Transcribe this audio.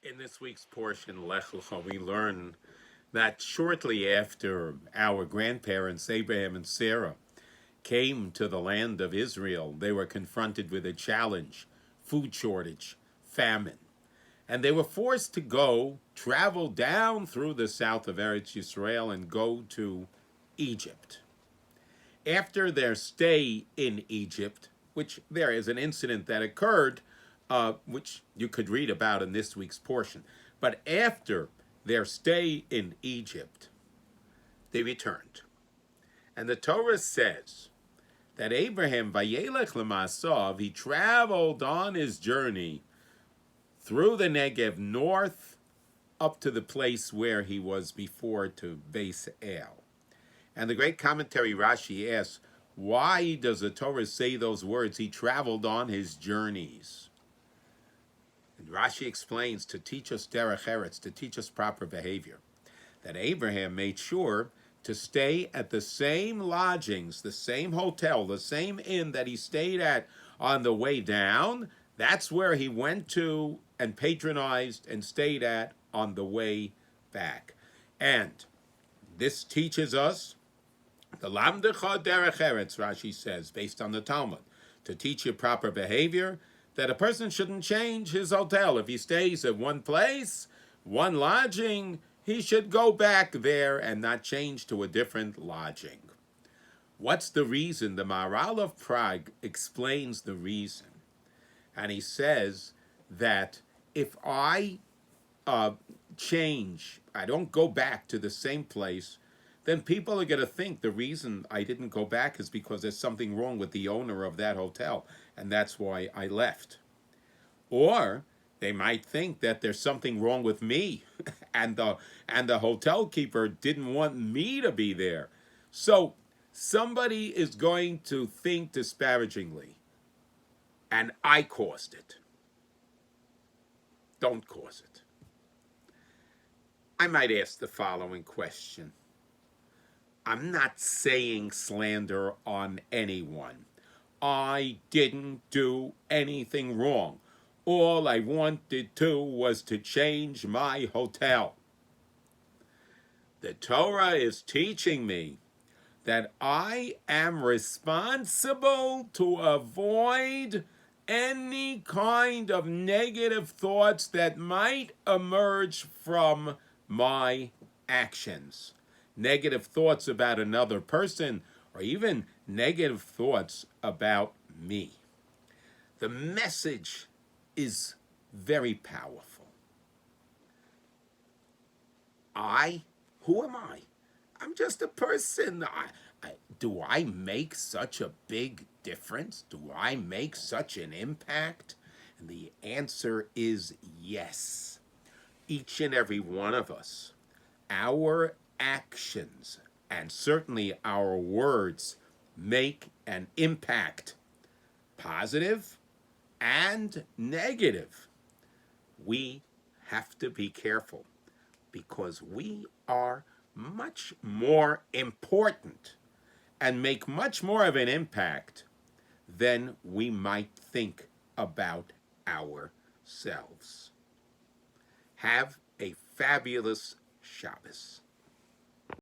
In this week's portion, Lech Lecha, we learn that shortly after our grandparents, Abraham and Sarah, came to the land of Israel, they were confronted with a challenge: food shortage, famine. And they were forced to travel down through the south of Eretz Yisrael and go to Egypt. After their stay in Egypt, which there is an incident that occurred, which you could read about in this week's portion, but after their stay in Egypt, they returned. And the Torah says that Abraham, Vayelech Lemasav, he traveled on his journey through the Negev north up to the place where he was before, to Beis El. And the great commentary Rashi asks, why does the Torah say those words? He traveled on his journeys. And Rashi explains, to teach us derech eretz, to teach us proper behavior, that Abraham made sure to stay at the same lodgings, the same hotel, the same inn that he stayed at on the way down. That's where he went to and patronized and stayed at on the way back. And this teaches us the lamdecha derech eretz, Rashi says, based on the Talmud, to teach you proper behavior, that a person shouldn't change his hotel. If he stays at one place, one lodging, he should go back there and not change to a different lodging. What's the reason? The Maharal of Prague explains the reason. And he says that if I change, I don't go back to the same place, then people are going to think the reason I didn't go back is because there's something wrong with the owner of that hotel, and that's why I left. Or they might think that there's something wrong with me, and the hotel keeper didn't want me to be there. So somebody is going to think disparagingly, and I caused it. Don't cause it. I might ask the following question. I'm not saying slander on anyone. I didn't do anything wrong. All I wanted to was to change my hotel. The Torah is teaching me that I am responsible to avoid any kind of negative thoughts that might emerge from my actions. Negative thoughts about another person, or even negative thoughts about me. The message is very powerful. Who am I? I'm just a person. Do I make such a big difference? Do I make such an impact? And the answer is yes. Each and every one of us, our actions, and certainly our words, make an impact, positive and negative. We have to be careful because we are much more important and make much more of an impact than we might think about ourselves. Have a fabulous Shabbos.